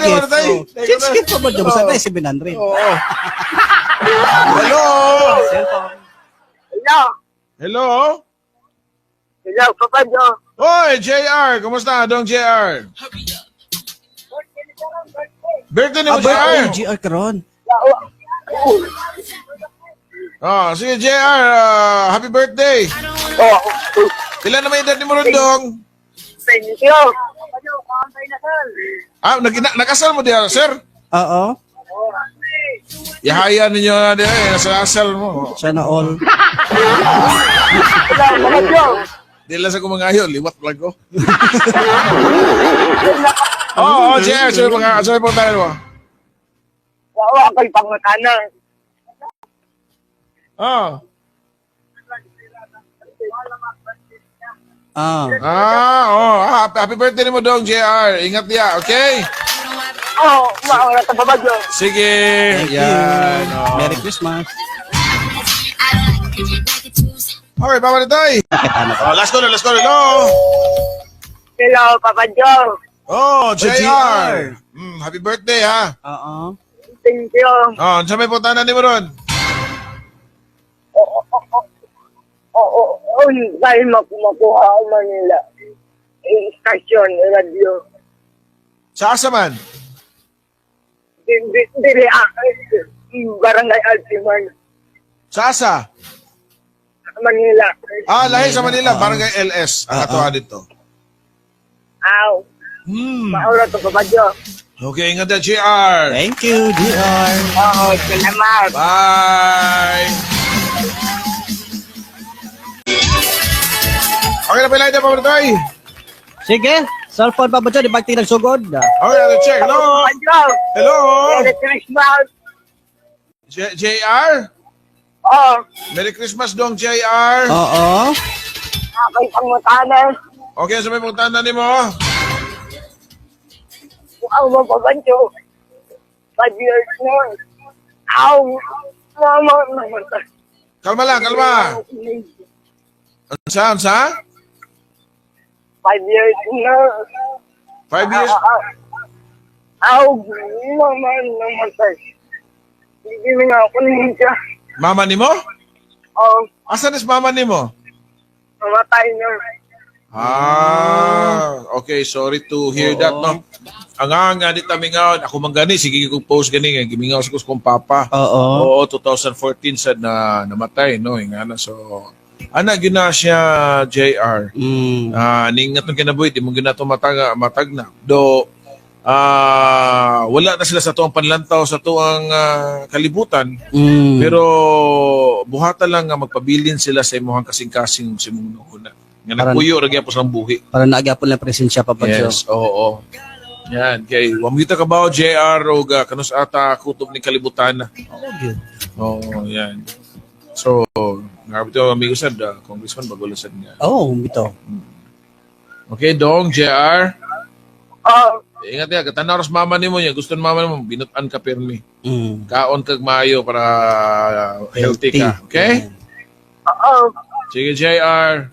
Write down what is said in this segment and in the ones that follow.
gift. ano tayo? Since gift pa ba dyan? Basta tayo 700. Oo. Hello? Hello. Hello? Hello, Papa Joe. Hoy, JR! Kumusta, Dong JR? Birthday ni mo, Birthday JR? ni GR karon. Oh, sige, JR. Happy birthday. Oh, Ilan na may edad ni mo ron, Dong? thank you. Papa Joe, kaantay na sir. Nakasal mo diya, sir? Oo. Ihaya ninyo na diya, nasa asal mo. Sana all. Hello, Papa Joe. Di lang sa kumangayo, liwat lang ko. Oo, JR, sabi po tayo mo. Wawa kay pangatanan. Oh. Happy birthday ni mo, Dong JR. Ingat diya, okay? Oh, maura ta Papa Joe. Sige. Thank Yan. you. Oh. Merry Christmas. Okay, baba na tayo. Oh, last call. Hello. Hello, Papa Joe. Oh, JR. JR. Happy birthday, ha? Oo. Thank you. Oh, sa may puntahan ni mo ron? Oo, dahil makuha ako Manila. Stasyon, radio. Sa asa man? Dili Barangay Altiman, Sa asa? Manila. Lahi sa Manila. Barangay LS. Ang atuwa dito. Aw, maura to Papa Joe. Okay, ingat na, JR. Thank you, GR. Oo, salamat. Bye. Okay na, pilay na pa tayo. Sige. Cellphone pa ba dyan? Di ba nagsugod? Okay, let's check. Hello. Papa Joe. Hello. Merry Christmas. JR? Oh, Merry Christmas, Dong JR. Oo. kay pangatanan. Okay, sa may puntahan na ni mo. Ang Papa Joe. 5 years na. Aw, mama naman. Kalma lang, kalma. Ansa? 5 years na. 5 years? Aw, mama naman. Hindi na nga ako niya. Mama ni mo? Oh, Asan is mama ni mo? mamatay na. Okay, sorry to hear that, no? Ang nga di tamingaw, ako man gani, sige kong post gani, nga gimingaw sa kong papa. Oo. Oo, 2014 sad na namatay, no? Nga na, so, anak gina siya, JR. Ningat ng kinabuhi, di mo gina ito matag na. Do, wala na sila sa tuwang panlantaw, sa tuwang kalibutan. Pero, buhata lang nga magpabilin sila sa imuhang kasing-kasing si mong nuna. Nga nagpuyo, nagyan po sa buhi. Para naagapon na presensya, Papa Joe. Yes, oo. Yan, kay wamita ka ba o JR o kanus ata kutob ni kalibutan na. Oo, yan. So, nga ito amigo sad, Congressman Bagolasad nga. Oo, bito. Okay, Dong, JR. Oh, Ingat ya, katanaw ras mama ni mo niya. Gusto ng mama ni mo, binutan ka pirmi. Kaon kag maayo para healthy ka. Okay? oo. Sige, JR.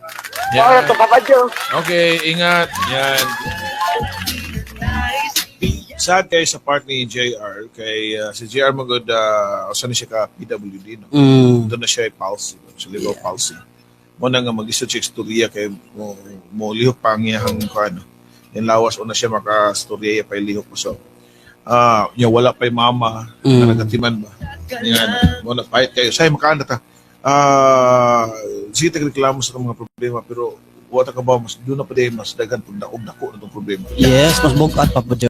Maura to Papa Joe. Okay, ingat. Yan. Sad kayo sa part ni JR. Kay si JR magod, saan siya ka PWD, no? Doon na siya ay palsy. Cerebral palsy. Mo na nga mag-isa siya istorya kay mo lihok pa ang iyahang ano. Yung lawas o na siya maka-storya pa yung lihok mo. So, yung wala pa yung mama na nagatiman ba. Yan, mo na fight kayo. Say, makaanda ta. Sige reklamo sa mga problema pero wala ka ba mas doon na pa din mas dagan pag dako na itong problema. Yes, mas bukat, Papa Joe.